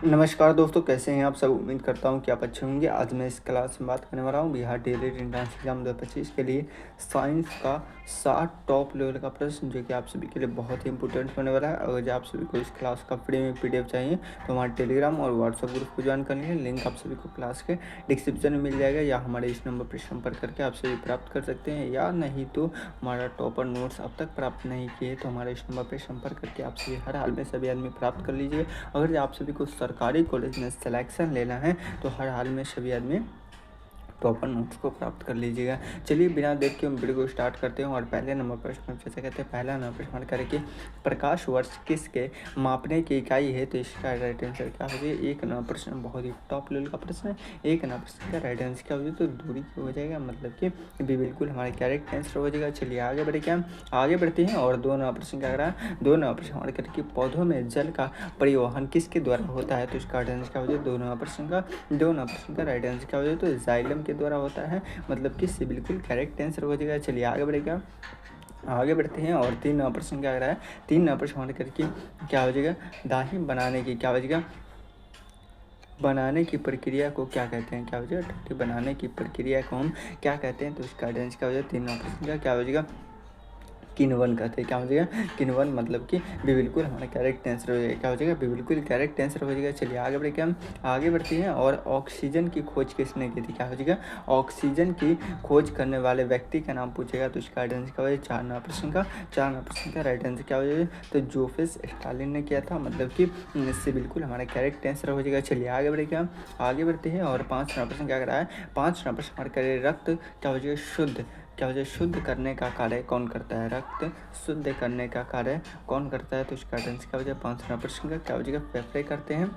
नमस्कार दोस्तों, कैसे हैं आप सब। उम्मीद करता हूं कि आप अच्छे होंगे। आज मैं इस क्लास में बात करने वाला हूं बिहार डीएलएड एंट्रेंस एग्जाम 2025 के लिए साइंस का 60 टॉप लेवल का प्रश्न, जो कि आप सभी के लिए बहुत ही इंपॉर्टेंट होने वाला है। अगर आप सभी को इस क्लास का फ्री में पीडीएफ चाहिए तो हमारे टेलीग्राम और व्हाट्सएप ग्रुप को ज्वाइन कर लीजिए। लिंक आप सभी को क्लास के डिस्क्रिप्शन में मिल जाएगा, या हमारे इस नंबर पर संपर्क करके आप सभी प्राप्त कर सकते हैं। या नहीं तो हमारा टॉपर नोट्स अब तक प्राप्त नहीं किए तो हमारे इस नंबर पर संपर्क करके आप सभी हर हाल में सभी आदमी प्राप्त कर लीजिए। अगर आप सभी को सरकारी कॉलेज में सिलेक्शन लेना है तो हर हाल में सभी आदमी टॉपर नोट्स को प्राप्त कर लीजिएगा। चलिए बिना देर के वीडियो को स्टार्ट करते हैं और पहले नंबर प्रश्न जैसे कहते हैं। पहला नंबर प्रश्न करें कि प्रकाश वर्ष किसके मापने की इकाई है, तो इसका राइट आंसर क्या हो जाएगा। एक नंबर प्रश्न बहुत ही टॉप लेवल का प्रश्न है। एक नंबर प्रश्न का राइट आंसर क्या हो जाएगा, तो दूरी हो जाएगा, मतलब कि भी बिल्कुल हमारे करेक्ट आंसर हो जाएगा। चलिए आगे बढ़े, क्या आगे बढ़ते हैं। और दो नंबर प्रश्न क्या करा, दो नंबर प्रश्न हमारे करें कि पौधों में जल का परिवहन किसके द्वारा होता है, तो इसका राइट आंसर क्या हो जाएगा। दो नंबर प्रश्न का राइट आंसर क्या हो जाएगा, तो जाइलम के द्वारा होता है, मतलब कि से बिल्कुल करेक्ट आंसर हो जाएगा। चलिए आगे बढ़ेगा, आगे बढ़ते हैं। और तीन नंबर प्रश्न क्या आ रहा है, तीन नंबर प्रश्न हमारे करके क्या हो जाएगा, दाही बनाने की क्या हो जाएगा, बनाने की प्रक्रिया को क्या कहते हैं, क्या हो जाएगा, टट्टी बनाने की प्रक्रिया को हम क्या कहते हैं, तो इसका आंसर क्या हो जाएगा। तीन नंबर प्रश्न का क्या हो जाएगा, किण्वन कहते हैं। क्या हो जाएगा, किण्वन, मतलब कि भी बिल्कुल हमारा करेक्ट आंसर हो जाएगा। क्या हो जाएगा, भी बिल्कुल करेक्ट आंसर हो जाएगा। चलिए आगे बढ़े, क्या हम आगे बढ़ते हैं। और ऑक्सीजन की खोज किसने की थी, क्या हो जाएगा, ऑक्सीजन की खोज करने वाले व्यक्ति का नाम पूछेगा, तो इसका राइट आंसर क्या हो जाएगा। चार नंबर प्रश्न का राइट आंसर क्या हो जाएगा, तो जोसेफ स्टालिन ने किया था, मतलब कि इससे बिल्कुल हमारा करेक्ट आंसर हो जाएगा। चलिए आगे बढ़े, क्या आगे बढ़ते हैं। और पाँच नंबर प्रश्न क्या कर रहा है, पाँच नंबर प्रश्न हमारे रक्त क्या हो जाएगा, शुद्ध क्या हो जाए, शुद्ध करने का कार्य कौन करता है, रक्त शुद्ध करने का कार्य कौन करता है, तो इसका आंसर क्या हो जाए। पाँच नंबर प्रश्न का क्या हो जाएगा, फेफड़े करते हैं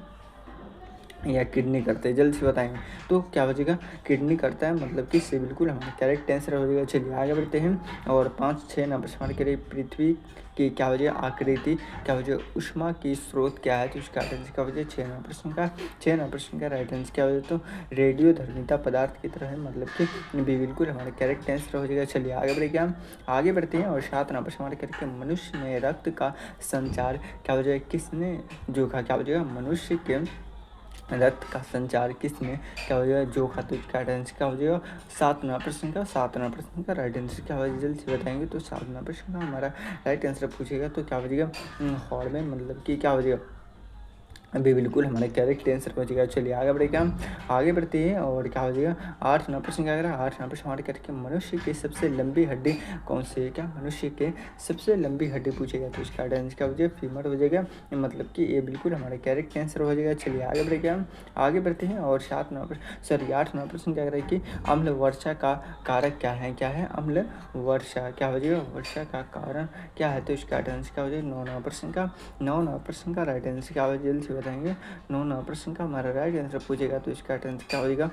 या किडनी करते हैं, जल्द से बताएंगे। तो क्या हो जाएगा, किडनी करता है, मतलब कि इससे बिल्कुल हमारा करेक्ट आंसर हो जाएगा। चलिए आगे बढ़ते हैं। और पाँच छः नंबर सवाल के लिए पृथ्वी की क्या हो जाएगा आकृति, क्या हो जाएगा, ऊष्मा की स्रोत क्या है, तो इसका आंसर क्या हो जाएगा। छः नंबर प्रश्न का राइट आंसर क्या हो जाएगा, तो रेडियो धर्मिता पदार्थ की तरह है, मतलब कि बिल्कुल हमारा करेक्ट आंसर हो जाएगा। चलिए आगे बढ़े, क्या आगे बढ़ते हैं। और सात नंबर सवाल करके मनुष्य में रक्त का संचार क्या हो जाएगा, किसने जोखा, क्या हो जाएगा, मनुष्य के रक्त का संचार किसने क्या हो जाएगा, जोखा, तो इसका राइट आंसर क्या हो जाएगा। सात नंबर प्रश्न का राइट आंसर क्या हो जाएगा, जल्द से बताएंगे। तो सात नंबर प्रश्न का हमारा राइट आंसर पूछेगा तो क्या हो जाएगा, हॉर्मोन, मतलब कि क्या हो जाएगा, अभी बिल्कुल हमारे करेक्ट आंसर हो जाएगा। चलिए आगे बढ़ेगा, आगे बढ़ते हैं। और क्या हो जाएगा, आठ नंबर प्रश्न क्या करें, आठ नंबर प्रश्न हमारे करके मनुष्य की सबसे लंबी हड्डी कौन सी है, क्या मनुष्य के सबसे लंबी हड्डी पूछेगा, तो इसका आंसर क्या हो जाएगा, फीमर हो जाएगा, मतलब कि ये बिल्कुल हमारे करेक्ट आंसर हो जाएगा। चलिए आगे बढ़ेगा, आगे बढ़ते हैं। और सात नंबर आठ नंबर प्रश्न क्या करें कि अम्ल वर्षा का कारक क्या है, क्या है, अम्ल वर्षा क्या हो जाएगा, वर्षा का कारण क्या है, तो इसका आंसर क्या हो जाएगा। नौ नंबर प्रश्न का राइट आंसर क्या हो, जल्द से बताएंगे। नौ नंबर प्रश्न का हमारा राइट आंसर पूछेगा, तो इसका आंसर क्या हो जाएगा,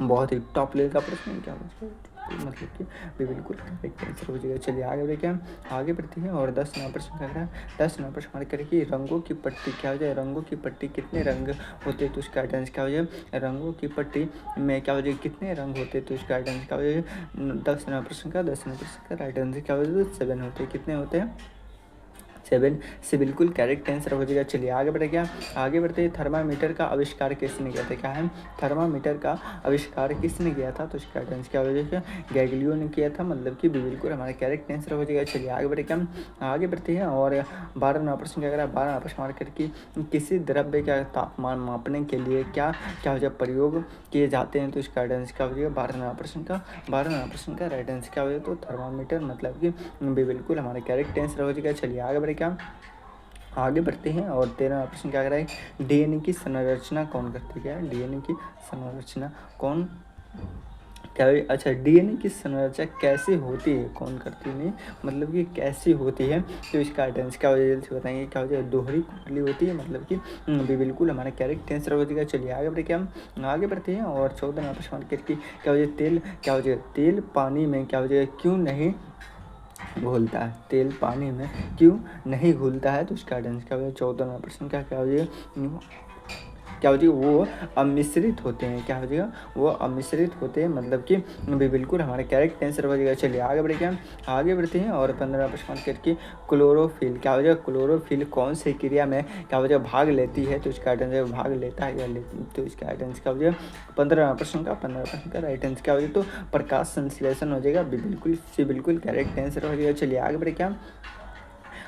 बहुत ही टॉप लेवल का प्रश्न है, क्या हो, मतलब कि बिल्कुल करेक्ट आंसर हो जाएगा। चलिए आगे बढ़े, क्या आगे बढ़ते हैं। और 10 नंबर प्रश्न क्या है, 10 नंबर प्रश्न हमारे करें कि रंगों की पट्टी क्या हो जाए, रंगों की पट्टी कितने रंग होते हैं, तो इसका आंसर क्या हो जाए, रंगों की पट्टी में क्या हो जाए, कितने रंग होते हैं, तो इसका आंसर क्या हो जाए। 10 नंबर प्रश्न का राइट आंसर क्या हो जाए, तो 7 होते हैं, कितने होते हैं, 7 से बिल्कुल करेक्ट आंसर हो जाएगा। चलिए आगे बढ़े, क्या आगे बढ़ते हैं। थर्मामीटर का आविष्कार किसने किया था, क्या है, थर्मामीटर का आविष्कार किसने किया था, तो इसका आंसर क्या हो जाएगा, गैलीलियो ने किया था, मतलब कि बिल्कुल हमारा करेक्ट आंसर हो जाएगा। चलिए आगे बढ़े, क्या आगे बढ़ते हैं। और 12 नंबर प्रश्न क्या करा, 12 नंबर प्रश्न हमारे करके किसी द्रव्य का तापमान मापने के लिए क्या क्या हो जाए प्रयोग किए जाते हैं, तो इसका आंसर क्या हो जाएगा। 12 नंबर प्रश्न का राइट आंसर क्या हो जाएगा, तो थर्मामीटर, मतलब कि बिल्कुल हमारा करेक्ट आंसर हो जाएगा। चलिए आगे बढ़े, क्या आगे बढ़ते हैं। और 13वां प्रश्न क्या कर रहा है, डीएनए की संरचना कौन करती है, क्या है, डीएनए की संरचना कौन क्या है, अच्छा, डीएनए की संरचना कैसे होती है, कौन करती है, नहीं मतलब कि कैसी होती है, तो इसका आंसर क्या हो जाएगा, जल्दी से बताएंगे। क्या हो जाएगा, दोहरी कुंडली होती है, मतलब कि भी बिल्कुल हमारा करेक्ट आंसर हो जाएगा। चलिए आगे बढ़े, क्या हम आगे बढ़ते हैं। और 14 नंबर प्रश्न करके क्या हो जाएगा, तेल क्या हो जाएगा, तेल पानी में क्या हो जाएगा, क्यों नहीं घुलता है, तेल पानी में क्यों नहीं घुलता है, तो इसका आंसर क्या हो जाएगा। 14 नंबर प्रश्न का क्या हो जाएगा, क्या हो जाएगा, वो अमिश्रित होते हैं। क्या हो जाएगा, वो अमिश्रित होते हैं, मतलब कि बिल्कुल हमारा करेक्ट आंसर हो जाएगा। चलिए आगे बढ़े, क्या आगे बढ़ते हैं और 15 प्रश्न करके क्लोरोफिल, क्या हो जाएगा, क्लोरोफिल कौन सी क्रिया में क्या हो जाएगा भाग लेती है, तो इसका आंसर भाग लेता है या लेती, तो इसका आंसर क्या हो जाएगा 15 प्रश्न का राइट आंसर क्या हो जाएगा, तो प्रकाश संश्लेषण हो जाएगा। बिल्कुल करेक्ट आंसर हो जाएगा। चलिए आगे बढ़े, क्या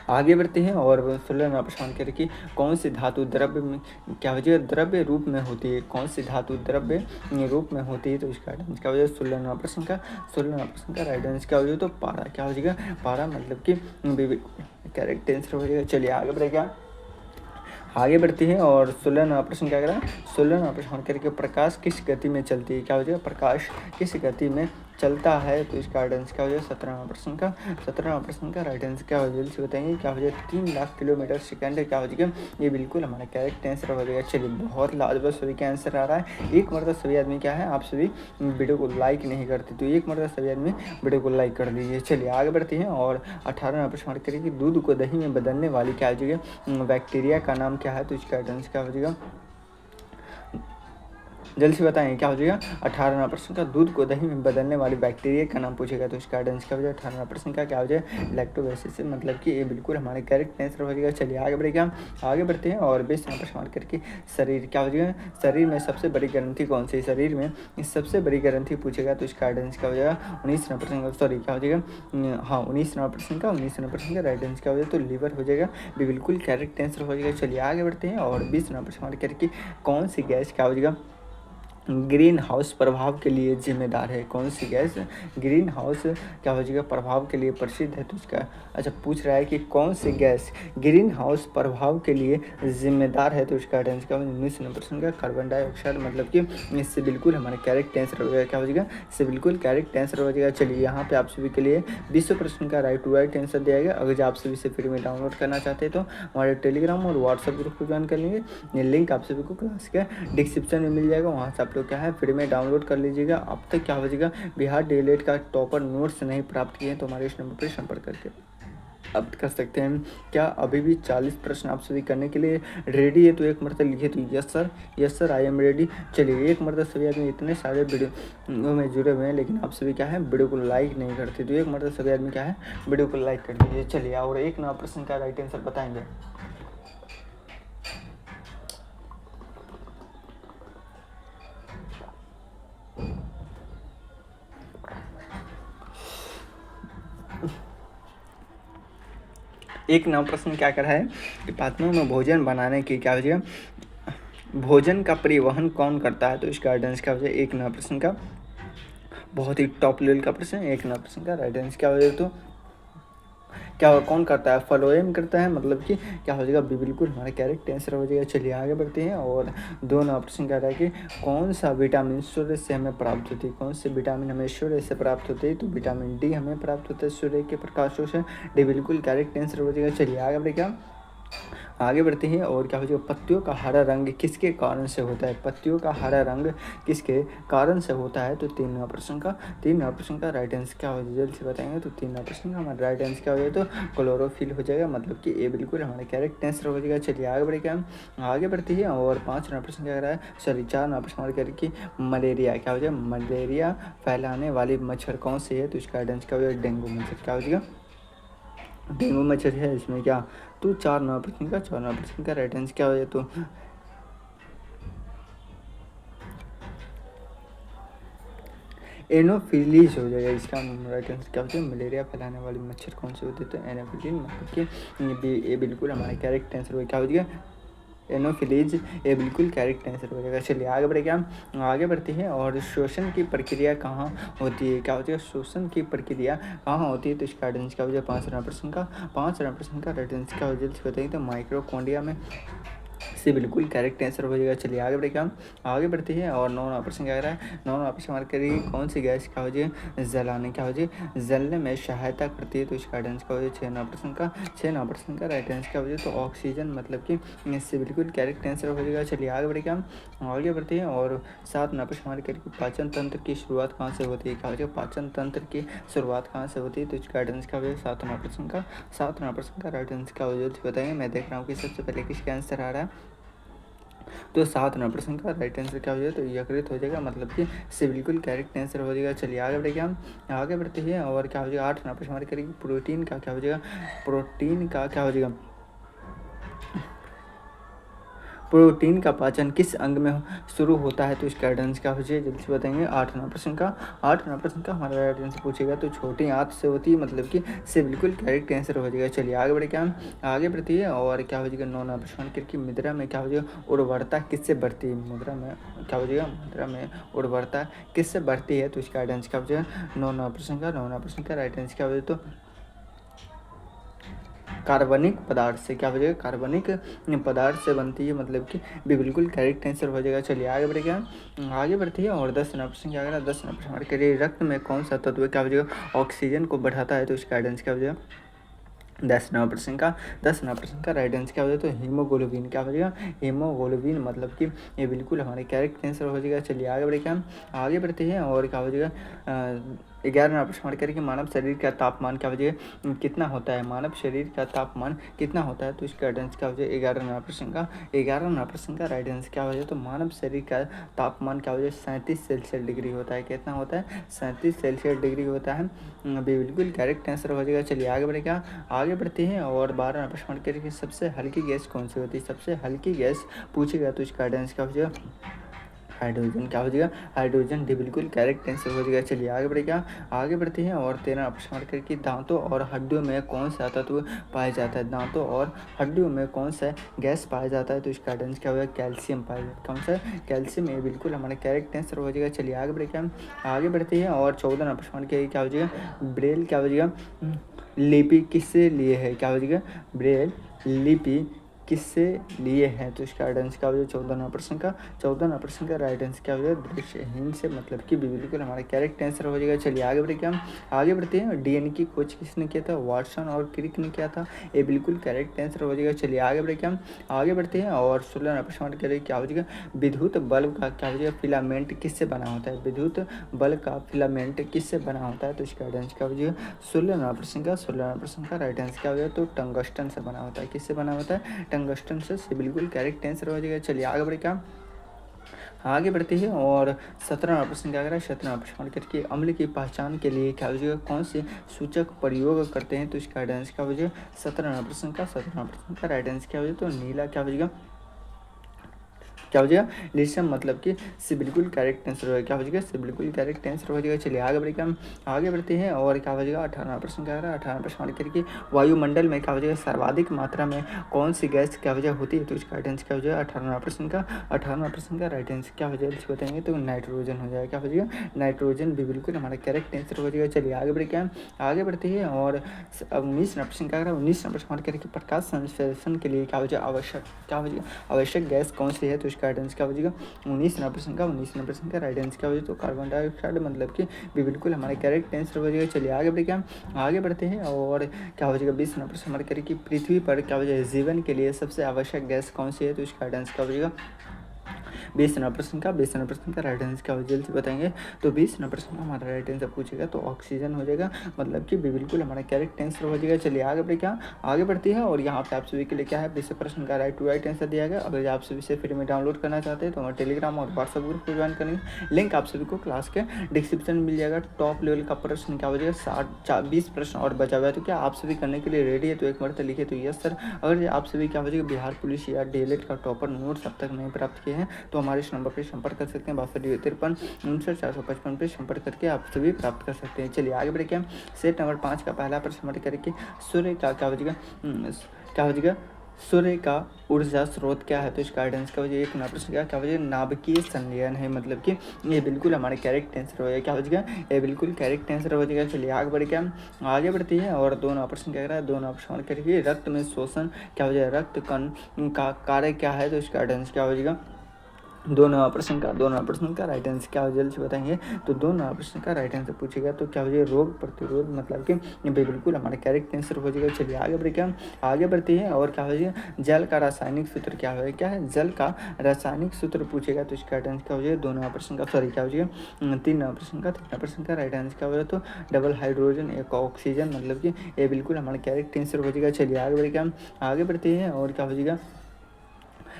आगे बढ़ते हैं और 16वां प्रश्न करें कि कौन सी धातु द्रव्य में क्या हो जाएगा, द्रव्य रूप में होती है, कौन सी धातु द्रव्य रूप में होती है, तो इसका राइट आंसर क्या हो जाएगा 16वां प्रश्न का राइट आंसर क्या हो जाएगा, तो पारा, क्या हो जाएगा पारा, मतलब कि करेक्ट आंसर हो जाएगा। चलिए आगे बढ़ेगा, आगे बढ़ते हैं और 16वां प्रश्न क्या करा, 16वां प्रश्न करके प्रकाश किस गति में चलती है, क्या हो जाएगा प्रकाश किस गति में चलता है, तो इसका राइट आंसर क्या हो जाएगा 17वां प्रश्न का राइट आंसर क्या हो जाएगा, जल्दी बताएंगे क्या हो जाएगा 3 लाख किलोमीटर सेकंड, क्या हो जाएगा, ये बिल्कुल हमारा करेक्ट आंसर हो जाएगा। चलिए बहुत लाजवाब सभी का आंसर आ रहा है। एक मरतबा सभी आदमी क्या है, आप सभी वीडियो को लाइक नहीं करते, तो एक मरतबा सभी आदमी वीडियो को लाइक कर दीजिए। चलिए आगे बढ़ते हैं और 18वां प्रश्न करिए कि दूध को दही में बदलने वाली क्या हो जाएगा बैक्टीरिया का नाम क्या है, तो इसका आंसर क्या हो जाएगा, जल्दी से बताएंगे क्या हो जाएगा 18वां प्रश्न का दूध को दही में बदलने वाली बैक्टीरिया का नाम पूछेगा, तो इसका आंसर क्या हो जाएगा 18वां प्रश्न का क्या हो जाएगा लैक्टोबैसिलस, मतलब कि ये बिल्कुल हमारे करेक्ट आंसर हो जाएगा। चलिए आगे बढ़ेगा, आगे बढ़ते हैं और 20वां प्रश्न करके शरीर, क्या हो जाएगा शरीर में सबसे बड़ी ग्रंथि कौन सी, शरीर में सबसे बड़ी ग्रंथि पूछेगा, तो इसका आंसर क्या हो जाएगा 19वां प्रश्न का, सॉरी क्या हो जाएगा हाँ 19वां प्रश्न का राइट आंसर क्या हो जाएगा, तो लीवर हो जाएगा, बिल्कुल करेक्ट आंसर हो जाएगा। चलिए आगे बढ़ते हैं और 20वां प्रश्न करके कौन सी गैस क्या हो जाएगा ग्रीन हाउस प्रभाव के लिए जिम्मेदार है, कौन सी गैस ग्रीन हाउस क्या हो जाएगा प्रभाव के लिए प्रसिद्ध है, तो इसका अच्छा पूछ रहा है कि कौन सी गैस ग्रीन हाउस प्रभाव के लिए जिम्मेदार है, तो इसका आंसर क्या होगा 19% का कार्बन डाइऑक्साइड, मतलब कि इससे बिल्कुल हमारा करेक्ट आंसर हो जाएगा, क्या हो जाएगा इससे बिल्कुल करेक्ट आंसर हो जाएगा। चलिए यहाँ पे आप सभी के लिए 20 प्रश्न का राइट टू राइट आंसर दिया गया। अगर आप सभी से फ्री में डाउनलोड करना चाहते हैं तो हमारे टेलीग्राम और व्हाट्सएप ग्रुप को ज्वाइन कर लेंगे, ये लिंक आप सभी को क्लास के डिस्क्रिप्शन में मिल जाएगा, वहाँ से आप लोग क्या है फ्री में डाउनलोड कर लीजिएगा। अब तक क्या हो जाएगा बिहार डीएलएड का टॉपर नोट्स नहीं प्राप्त किए हैं तो हमारे इस नंबर पर संपर्क करके अब कर सकते हैं। क्या अभी भी 40 प्रश्न आप सभी करने के लिए रेडी है, तो एक मरतबा लिखिए तो yes sir I am ready. चलिए एक मरतबा सभी आदमी इतने सारे वीडियो में जुड़े हुए हैं लेकिन आप सभी क्या है वीडियो को लाइक नहीं करते, तो एक मरतबा सभी आदमी क्या है वीडियो को लाइक कर दीजिए। चलिए और एक नया प्रश्न का राइट आंसर बताएंगे। एक नया प्रश्न क्या कर रहा है कि पात्रों में भोजन बनाने की क्या वजह भोजन का परिवहन कौन करता है, तो इसका आंसर क्या हो जाए एक नया प्रश्न का बहुत ही टॉप लेवल का प्रश्न है। एक नया प्रश्न का राइट आंसर क्या हो जाए, तो क्या कौन करता है फ्लोएम करता है, मतलब कि क्या हो जाएगा बिल्कुल हमारा करेक्ट आंसर हो जाएगा। चलिए आगे बढ़ते हैं और दो नया प्रश्न कह रहा है कि कौन सा विटामिन सूर्य से हमें प्राप्त होती है, कौन से विटामिन हमें सूर्य से प्राप्त होती है, तो विटामिन डी हमें प्राप्त होता है सूर्य के प्रकाशों से, डी बिल्कुल करेक्ट आंसर हो जाएगा। चलिए आगे बढ़े आगे बढ़ते हैं और क्या हो जाएगा पत्तियों का हरा रंग किसके कारण से होता है, पत्तियों का हरा रंग किसके कारण से होता है, तो तीन नंबर प्रश्न का राइट आंसर क्या हो जाएगा जल्द से बताएंगे, तो तीन नंबर प्रश्न का हमारा राइट आंसर क्या हो जाएगा, तो क्लोरोफिल हो जाएगा, मतलब कि ये बिल्कुल हमारा करेक्ट आंसर हो जाएगा। चलिए आगे बढ़े क्या आगे बढ़ते हैं और 5 नंबर प्रश्न क्या कर रहा है, सॉरी 4 नंबर प्रश्न करके मलेरिया क्या हो जाएगा मलेरिया फैलाने वाली मच्छर कौन सी है, तो इसका आंसर क्या हो जाएगा डेंगू मच्छर, क्या हो जाएगा डेंगू मच्छर है इसमें क्या, तो 4 नंबर प्रश्न का राइट आंसर क्या हो जाए, तो एनोफिलीज हो जाएगा। इसका राइट आंसर क्या होता है मलेरिया फैलाने वाली मच्छर कौन से होते हैं, तो एनोफिलीज, मतलब कि ये बिल्कुल हमारा करेक्ट आंसर हो क्या हो जाएगा एनोफिलीज, ये बिल्कुल करेक्ट आंसर हो जाएगा। चलिए आगे बढ़े क्या आगे बढ़ते हैं और शोषण की प्रक्रिया कहाँ होती है, क्या होती है शोषण की प्रक्रिया कहाँ होती है, तो इसका आंसर क्या हो जाएगा 5 प्रश्न का राइट आंसर क्या हो जाएगा बताइए, तो माइक्रोकोंडिया में से बिल्कुल करेक्ट आंसर हो जाएगा। चलिए आगे बढ़े क्या आगे बढ़ते हैं और 9वां प्रश्न क्या कह रहा है 9वां प्रश्न हमारे करिए कौन सी गैस क्या हो जाए जलाने क्या हो जाए जलने में सहायता करती है, तो इसका आंसर क्या हो जाए 6वां प्रश्न का राइट आंसर क्या हो जाए, तो ऑक्सीजन, मतलब कि इससे बिल्कुल करेक्ट आंसर हो जाएगा। चलिए आगे बढ़े क्या आगे बढ़ते हैं और 7वां प्रश्न हमारे करिए पाचन तंत्र की शुरुआत कहाँ से होती है, क्या हो जाए पाचन तंत्र की शुरुआत कहाँ से होती है, तो इसका आंसर क्या हो जाए 7वां प्रश्न का राइट आंसर क्या हो जाए बताएंगे। मैं देख रहा हूँ कि सबसे पहले किसका आंसर आ रहा है, तो 7वां प्रश्न का राइट आंसर क्या हो जाएगा, तो यकृत हो जाएगा, मतलब कि इससे बिल्कुल करेक्ट आंसर हो जाएगा। चलिए आगे बढ़ेंगे, हम आगे बढ़ते हैं और क्या हो जाएगा 8वां प्रश्न हमारे करेंगे प्रोटीन का क्या हो जाएगा, प्रोटीन का क्या हो जाएगा, प्रोटीन का पाचन किस अंग में शुरू होता है, तो इसका आंसर क्या हो जाएगा, जल्दी से बताएंगे। 8वां प्रश्न का हमारा राइट आंसर पूछेगा तो छोटी आंत से होती है, मतलब कि से बिल्कुल करेक्ट आंसर हो जाएगा। चलिए आगे बढ़े, क्या हम आगे बढ़ती है और क्या हो जाएगा 9वां प्रश्न की मुद्रा में क्या हो जाएगा, उर्वरता किससे बढ़ती है, मुद्रा में क्या हो जाएगा, मुद्रा में उर्वरता किससे बढ़ती है, तो इसका आंसर क्या हो जाएगा 9वां प्रश्न का राइट आंसर क्या हो जाएगा, तो कार्बनिक पदार्थ से क्या हो जाएगा, कार्बनिक पदार्थ से बनती है, मतलब कि बिल्कुल करेक्ट आंसर हो जाएगा। चलिए आगे बढ़ेगा, आगे बढ़ती है और 10वां प्रश्न क्या करेगा, 10वां प्रश्न हमारे करिए रक्त में कौन सा तत्व क्या हो जाएगा, ऑक्सीजन को बढ़ाता है, तो इसका आंसर क्या हो जाएगा 10वां प्रश्न का राइट आंसर क्या हो जाएगा, तो हीमोग्लोबिन क्या हो जाएगा, हीमोग्लोबिन, मतलब कि ये बिल्कुल हमारे करेक्ट आंसर हो जाएगा। चलिए आगे बढ़े, क्या हम आगे बढ़ते हैं और क्या हो जाएगा 11वां प्रश्न हमारे करेंगे मानव शरीर का तापमान क्या हो जाएगा, कितना होता है, मानव शरीर का तापमान कितना होता है, तो इसका आंसर क्या हो जाएगा 11वां प्रश्न का राइट आंसर क्या हो जाएगा, तो मानव शरीर का तापमान क्या हो जाएगा 37 सेल्सियस डिग्री होता है, कितना होता है 37 सेल्सियस डिग्री होता है, बिल्कुल करेक्ट आंसर हो जाएगा। चलिए आगे बढ़े, क्या आगे बढ़ते हैं और 12वां प्रश्न करेंगे सबसे हल्की गैस कौन सी होती है, सबसे हल्की गैस पूछेगा तो इसका आंसर क्या हो जाएगा, हाइड्रोजन क्या हो जाएगा, हाइड्रोजन भी बिल्कुल करेक्ट आंसर हो जाएगा। चलिए आगे बढ़ेगा, आगे बढ़ते हैं और 13वां प्रश्न करके दांतों और हड्डियों में कौन सा तत्व पाया जाता है, दांतों और हड्डियों में कौन सा गैस पाया जाता है, तो इसका आंसर क्या होगा, कैल्शियम पाया जाता है, कौन सा कैल्शियम, ये बिल्कुल हमारा करेक्ट आंसर हो जाएगा। चलिए आगे बढ़ेगा, हम आगे बढ़ते हैं और 14वां प्रश्न के क्या हो जाएगा, ब्रेल क्या हो जाएगा, लिपि किससे लिए है, क्या हो जाएगा, ब्रेल लिपि किससे लिए हैं, तो इसका आंसर क्या हो जाएगा 14वां प्रश्न का राइट आंसर क्या हो जाएगा, दृष्टिहीन से, मतलब कि बिल्कुल हमारा करेक्ट आंसर हो जाएगा। चलिए आगे बढ़े, क्या हम आगे बढ़ते हैं डीएनए की खोज किसने किया था, वाटसन और क्रिक ने किया था, ये बिल्कुल करेक्ट आंसर हो जाएगा। चलिए आगे बढ़े, क्या हम आगे बढ़ते हैं और 16वां प्रश्न करें क्या हो जाएगा, विद्युत बल्ब का क्या हो जाएगा, फिलामेंट किससे बना होता है, विद्युत बल्ब का फिलामेंट किससे बना होता है, तो इसका आंसर क्या हो जाएगा 16वां प्रश्न का राइट आंसर क्या हो जाएगा, तो टंगस्टन से बना होता है, किससे बना होता है, टंगस्टन से बिल्कुल करेक्ट आंसर हो जाएगा। चलिए आगे बढ़े, क्या आगे बढ़ते हैं और 17वां प्रश्न क्या कर रहा है, 17वां प्रश्न करके अम्ल की पहचान के लिए क्या हो जाएगा, कौन से सूचक प्रयोग करते हैं, तो इसका आंसर क्या हो जाएगा 17वां प्रश्न का राइट आंसर क्या हो जाएगा, तो नीला क्या हो जाएगा, क्या हो जाएगा लिसम, मतलब कि से बिल्कुल करेक्ट आंसर होगा, क्या हो जाएगा से बिल्कुल करेक्ट आंसर हो जाएगा। चलिए आगे बढ़ेगा, हम आगे बढ़ते हैं और क्या हो जाएगा 18वां प्रश्न क्या है, 18वां प्रश्न करके वायुमंडल में क्या हो जाएगा सर्वाधिक मात्रा में कौन सी गैस क्या हो जाएगा होती है, तो इसका आंसर क्या हो जाएगा 18वां प्रश्न का राइट आंसर क्या हो जाएगा, इसको बताएंगे तो नाइट्रोजन हो जाएगा, क्या हो जाएगा नाइट्रोजन भी बिल्कुल हमारा करेक्ट आंसर हो जाएगा। चलिए आगे बढ़े, हम आगे बढ़ते हैं और 19वां प्रश्न क्या है, 19वां प्रश्न करके प्रकाश संश्लेषण के लिए क्या हो जाएगा आवश्यक, क्या हो जाएगा आवश्यक गैस कौन सी है, तो इसका आंसर क्या हो जाएगा 19वां प्रश्न का राइट आंसर क्या हो जाएगा, तो कार्बन डाइऑक्साइड, मतलब कि भी बिल्कुल हमारे करेक्ट आंसर हो जाएगा। चलिए आगे बढ़े, हम आगे बढ़ते हैं और क्या हो जाएगा 20वां प्रश्न हमारे करें कि पृथ्वी पर क्या हो जाएगा जीवन के लिए सबसे आवश्यक गैस कौन सी है, तो इसका आंसर क्या हो जाएगा 20वां प्रश्न का राइट आंसर क्या हो जल्द से बताएंगे। तो 20वां प्रश्न हमारा राइट आंसर पूछेगा तो ऑक्सीजन हो जाएगा, मतलब कि बिल्कुल हमारा करेक्ट आंसर हो जाएगा। चलिए आगे बढ़े, क्या आगे बढ़ती है और यहाँ पे आप सभी के लिए क्या है 20 प्रश्न का राइट आंसर दिया गया। अगर आप सभी से फ्री में डाउनलोड करना चाहते हैं तो हमारे टेलीग्राम और व्हाट्सएप ग्रुप को ज्वाइन करेंगे, लिंक आप सभी को क्लास के डिस्क्रिप्शन में मिल जाएगा। टॉप लेवल का प्रश्न क्या हो जाएगा 20 प्रश्न और बचा हुआ है, तो क्या आप सभी करने के लिए रेडी है, तो एक बार लिखे तो यस सर। अगर आप सभी क्या हो जाएगा बिहार पुलिस या डीएलएड का टॉपर नोट्स अब तक नहीं प्राप्त किए हैं तो हमारे इस नंबर पर संपर्क कर सकते हैं 6253 पे संपर्क करके आप सभी प्राप्त कर सकते हैं। चलिए आगे बढ़े, क्या सेट नंबर 5 का पहला प्रश्न हमारे करके सूर्य का क्या हो जाएगा सूर्य का ऊर्जा स्रोत क्या है, तो इसका आंसर क्या हो जाएगा। एक नंबर प्रश्न क्या हो जाएगा नाभिकीय संलयन है, मतलब कि ये बिल्कुल हमारे करेक्ट आंसर हो जाएगा, क्या हो जाएगा ये बिल्कुल करेक्ट आंसर हो जाएगा। चलिए आगे बढ़े, क्या आगे बढ़ती है और 2 नंबर प्रश्न क्या कर रहा है 2 नंबर प्रश्न करके रक्त में शोषण क्या हो जाएगा रक्त कण का कार्य क्या है, तो इसका आंसर क्या हो जाएगा 2 नंबर प्रश्न का राइट आंसर क्या हो जल्द से बताएंगे। तो 2 नंबर प्रश्न का राइट आंसर पूछेगा तो क्या हो जाएगा रोग प्रतिरोध, मतलब कि ये बिल्कुल हमारा करेक्ट आंसर हो जाएगा। चलिए आगे बढ़े, क्या आगे बढ़ते हैं और क्या हो जाएगा जल का रासायनिक सूत्र क्या है, क्या है जल का रासायनिक सूत्र पूछेगा तो इसका आंसर क्या हो जाएगा 2 नंबर प्रश्न का सॉरी क्या हो जाएगा 3 नंबर प्रश्न का राइट आंसर क्या हो जाएगा तो डबल हाइड्रोजन एक ऑक्सीजन, मतलब कि ये बिल्कुल हमारा करेक्ट आंसर हो जाएगा। चलिए आगे बढ़े, क्या आगे बढ़ते हैं और क्या हो जाएगा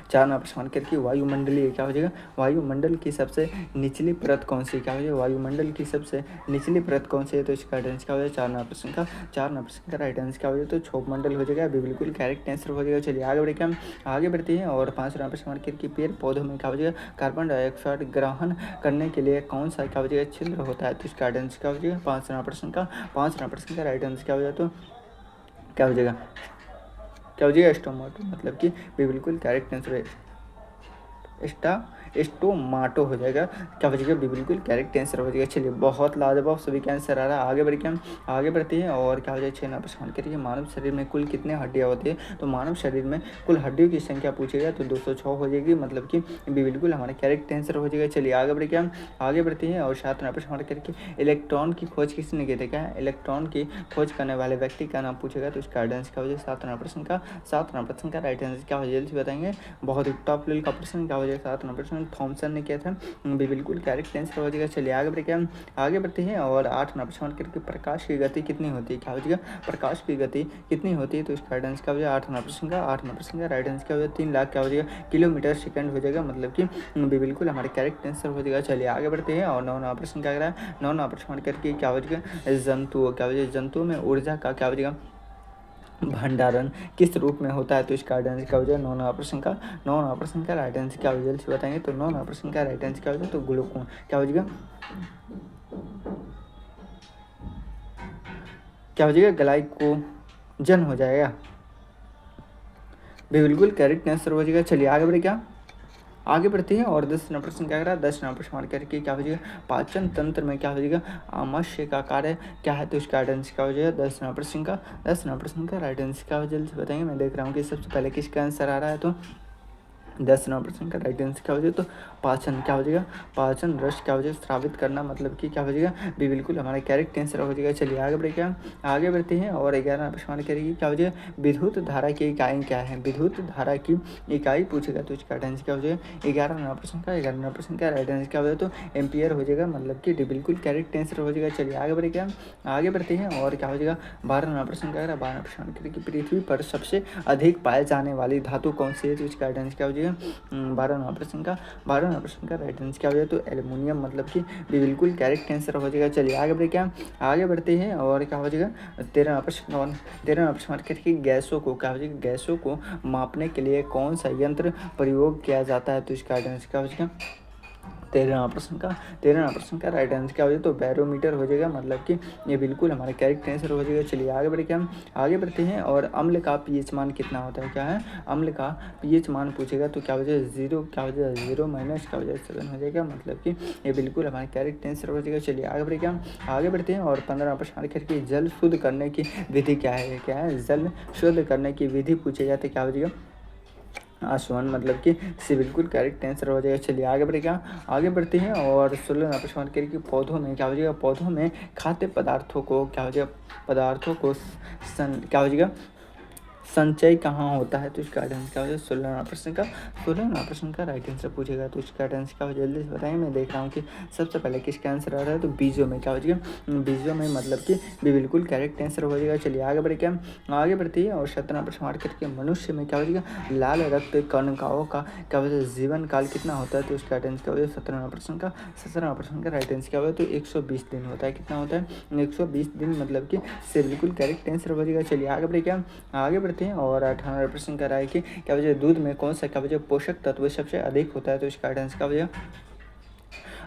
4 नंबर प्रश्न करके वायुमंडलीय क्या हो जाएगा, वायुमंडल की सबसे निचली परत कौन सी क्या हो जाएगा, वायुमंडल की सबसे निचली परत कौन सी है, तो इसका राइट आंसर क्या हो जाएगा 4 नंबर प्रश्न का राइट आंसर क्या हो जाएगा, तो क्षोभमंडल हो जाएगा, बिल्कुल करेक्ट आंसर हो जाएगा। चलिए आगे बढ़े, हम आगे बढ़ते हैं और 5 नंबर प्रश्न करके पेड़ पौधों में क्या हो जाएगा, कार्बन डाइऑक्साइड ग्रहण करने के लिए कौन सा क्या हो जाएगा, छिद्र होता है, तो इसका राइट आंसर क्या हो जाएगा, 5 नंबर प्रश्न का राइट आंसर क्या हो जाएगा, तो क्या हो जाएगा, क्या हो जाएगा स्टोमाटो, मतलब कि बिल्कुल करेक्ट आंसर है स्टोमाटो हो जाएगा, क्या हो जाएगा, बिल्कुल करेक्ट आंसर हो जाएगा। चलिए बहुत लाजवाब सभी का आंसर आ रहा है। आगे बढ़ के हम आगे बढ़ते हैं और क्या हो जाएगा 6 नंबर प्रश्न करिए, मानव शरीर में कुल कितने हड्डियाँ होती है, तो मानव शरीर में कुल हड्डियों की संख्या पूछेगा तो 206 हो जाएगी, मतलब कि बिल्कुल हमारा करेक्ट आंसर हो जाएगा। चलिए आगे बढ़ के हम आगे बढ़ते हैं और 7 नंबर प्रश्न करके इलेक्ट्रॉन की खोज किसने की थी, क्या है इलेक्ट्रॉन की खोज करने वाले व्यक्ति का नाम पूछेगा, तो इसका आंसर क्या हो जाएगा 7 नंबर प्रश्न का राइट आंसर क्या हो जाएगा, जल्दी बताएंगे। बहुत ही टॉप लेवल का प्रश्न क्या हो जाएगा, 7 नंबर प्रश्न थॉमसन ने किया था, बिल्कुल करेक्ट आंसर हो जाएगा। चलिए आगे बढ़ते हैं, आगे बढ़ते हैं और 8 नंबर प्रश्न करके प्रकाश की गति कितनी होती है, क्या हो जाएगा, प्रकाश की गति कितनी होती है, तो इसका राइट आंसर क्या हो जाएगा 8 नंबर प्रश्न का राइट आंसर क्या हो जाएगा 3 लाख क्या हो जाएगा किलोमीटर सेकंड हो जाएगा, मतलब कि बिल्कुल हमारे करेक्ट आंसर हो जाएगा। चलिए आगे बढ़ते हैं और 9 नंबर प्रश्न क्या करा है, 9 नंबर प्रश्न करके क्या हो जाएगा, जंतु क्या हो जाएगा, जंतु में ऊर्जा का क्या हो जाएगा भंडारण किस रूप में होता है, तो इसका राइट आंसर क्या हो जाएगा 9 नंबर प्रश्न का राइट आंसर क्या हो जाएगा जल्दी बताएंगे। तो 9 नंबर प्रश्न का राइट आंसर क्या हो जाएगा, तो ग्लूकोन क्या हो जाएगा, क्या हो जाएगा ग्लाइकोजन हो जाएगा, बिल्कुल करेक्ट आंसर हो जाएगा। चलिए आगे बढ़े, क्या आगे बढ़ते हैं और 10 नंबर प्रश्न क्या करा, 10 नंबर प्रश्न करके क्या हो जाएगा, पाचन तंत्र में क्या हो जाएगा आमाशय का कार्य क्या है, तो इसका राइट आंसर क्या हो जाएगा 10 नंबर प्रश्न का राइट आंसर क्या हो जल्दी से बताएंगे। मैं देख रहा हूँ कि सबसे पहले किसका आंसर आ रहा है, तो 10 नंबर प्रश्न का राइट आंसर क्या हो जाएगा, तो पाचन क्या हो जाएगा, पाचन रस क्या हो जाएगा स्रावित करना, मतलब कि क्या हो जाएगा बिल्कुल हमारा करेक्ट आंसर हो जाएगा। चलिए आगे बढ़े, क्या आगे बढ़ते हैं और 11 नंबर प्रश्न करेगी क्या हो जाएगा, विद्युत धारा की इकाई क्या है, विद्युत धारा की इकाई पूछेगा, तो इसका राइट आंसर क्या हो जाएगा 11 नंबर प्रश्न का राइट आंसर क्या हो जाएगा, तो एम्पियर हो जाएगा, मतलब कि बिल्कुल करेक्ट आंसर हो जाएगा। चलिए आगे बढ़े, क्या आगे बढ़ते हैं और क्या हो जाएगा 12 नंबर प्रश्न का 12 प्रश्न करेगी पृथ्वी पर सबसे अधिक पाए जाने वाली धातु कौन सी है, तो इसका राइट आंसर क्या हो जाएगा 12 नंबर प्रश्न का राइट आंसर क्या हो जाएगा, तो एल्युमिनियम, मतलब कि बिल्कुल करेक्ट आंसर हो जाएगा। चलिए आगे बढ़े, क्या आगे बढ़ते हैं और क्या हो जाएगा 13 नंबर प्रश्न करके गैसों को क्या हो जाएगा, गैसों को मापने के लिए कौन सा यंत्र प्रयोग किया जाता है, तो इसका राइट आंसर क्या हो जाएगा 13 प्रश्न का राइट आंसर क्या हो जाएगा, तो बैरोमीटर हो जाएगा, मतलब कि ये बिल्कुल हमारा करेक्ट आंसर हो जाएगा। चलिए आगे बढ़े, क्या हम आगे बढ़ते हैं और अम्ल का पीएच मान कितना होता है, क्या है अम्ल का पीएच मान पूछेगा, तो क्या हो जाएगा 0 क्या हो जाएगा 0 माइनस क्या हो जाएगा 7 हो जाएगा, मतलब कि ये बिल्कुल हमारा करेक्ट आंसर हो जाएगा। चलिए आगे बढ़े, क्या आगे बढ़ते हैं और 15 प्रश्न करके जल शुद्ध करने की विधि क्या है जल शुद्ध करने की विधि पूछेगा, तो क्या हो जाएगा आसमान, मतलब कि से बिल्कुल करेक्ट आंसर हो जाएगा। चलिए आगे बढ़े, क्या आगे बढ़ते हैं और 16 नंबर प्रश्न करिए कि पौधों में क्या हो जाएगा, पौधों में खाद्य पदार्थों को क्या हो जाएगा, क्या हो जाएगा संचय कहाँ होता है, तो इसका आंसर क्या हो जाएगा 16 नंबर प्रश्न का राइट आंसर पूछेगा, तो इसका आंसर क्या हो जल्दी से बताएंगे। मैं देख रहा हूँ कि सबसे पहले किसका आंसर आ रहा है, तो बीजों में क्या हो जाएगा बीजों में, मतलब कि बिल्कुल करेक्ट आंसर हो जाएगा। चलिए आगे बढ़े, क्या आगे बढ़ती है और 17 प्रश्न मार्क करके मनुष्य में क्या हो जाएगा लाल रक्त कणिकाओं का क्या हो जाएगा जीवन काल कितना होता है, तो इसका आंसर क्या हो जाएगा 17 प्रश्न का राइट आंसर क्या होगा, तो 120 दिन होता है, कितना होता है 120 दिन, मतलब कि से बिल्कुल करेक्ट आंसर हो जाएगा। चलिए आगे बढ़े, क्या आगे बढ़ते हैं और 18 प्रश्न का रहा है कि क्या वजह दूध में कौन सा क्या वजह पोषक तत्व सबसे अधिक होता है, तो इसका आंसर क्या वजह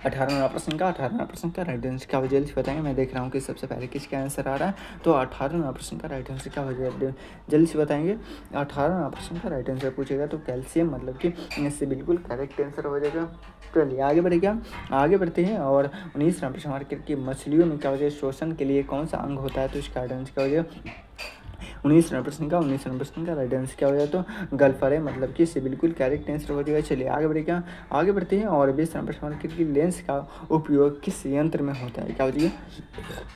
18 प्रश्न का राइट आंसर क्या हो जल्दी बताएंगे। मैं देख रहा हूँ कि सबसे पहले किसका आंसर आ रहा है, तो 18 प्रश्न का राइट आंसर क्या हो जाएगा जल्दी से बताएंगे। 18 प्रश्न का राइट आंसर पूछेगा, तो कैल्शियम, मतलब कि इससे बिल्कुल करेक्ट आंसर हो जाएगा। चलिए आगे बढ़ेगा, आगे बढ़ते हैं और 19 प्रश्न मार्केट की मछलियों में क्या हो जाएगा शोषण के लिए कौन सा अंग होता है, तो इसका आंसर क्या हो जाएगा 19 प्रश्न का राइट आंसर क्या हो जाए, तो गल्फर है, मतलब कि इससे बिल्कुल करेक्ट आंसर हो जाएगा। चलिए आगे बढ़े, क्या आगे बढ़ते हैं और 20 प्रश्न की लेंस का उपयोग किस यंत्र में होता है, क्या हो जाएगा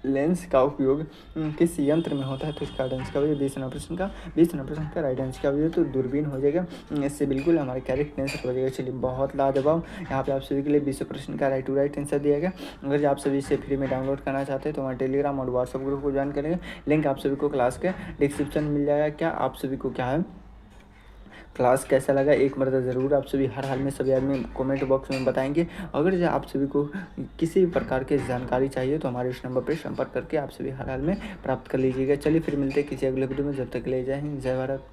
लेंस का उपयोग किस यंत्र में होता है, तो इसका आंसर क्या हो जाएगा 20 प्रश्न का राइट आंसर क्या हो जाएगा, तो दूरबीन हो जाएगा, इससे बिल्कुल हमारे करेक्ट आंसर हो जाएगा। चलिए बहुत लाजवाब, यहाँ पे आप सभी के लिए 20 प्रश्न का राइट टू राइट आंसर दिया गया। अगर आप सभी इसे फ्री में डाउनलोड करना चाहते हैं तो हमारे टेलीग्राम और व्हाट्सएप ग्रुप को ज्वाइन करेंगे, लिंक आप सभी को क्लास के डिस्क्रिप्शन में मिल जाएगा। क्या आप सभी को क्या है क्लास कैसा लगा एक मरतबा ज़रूर आप सभी हर हाल में सभी आदमी कमेंट बॉक्स में बताएंगे। अगर जो आप सभी को किसी भी प्रकार की जानकारी चाहिए तो हमारे इस नंबर पर संपर्क करके आप सभी हर हाल में प्राप्त कर लीजिएगा। चलिए फिर मिलते हैं किसी अगले वीडियो में, जब तक के लिए जय हिंद जय भारत।